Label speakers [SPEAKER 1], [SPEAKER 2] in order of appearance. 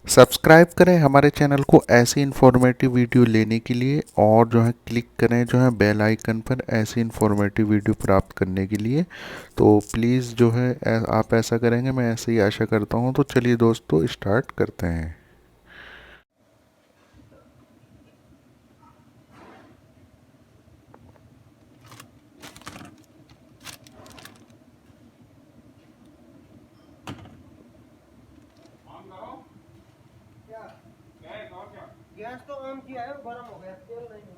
[SPEAKER 1] Subscribe करें हमारे channel को ऐसी इन्फॉर्मेटिव वीडियो लेने के लिए, और जो है क्लिक करें जो है बेल आइकन पर ऐसी इन्फॉर्मेटिव वीडियो प्राप्त करने के लिए। तो प्लीज़ जो है आप ऐसा करेंगे, मैं ऐसे ही आशा करता हूँ। तो चलिए दोस्तों, स्टार्ट करते हैं।
[SPEAKER 2] क्या? गैस तो ऑन किया है, गर्म हो गया, तेल नहीं है।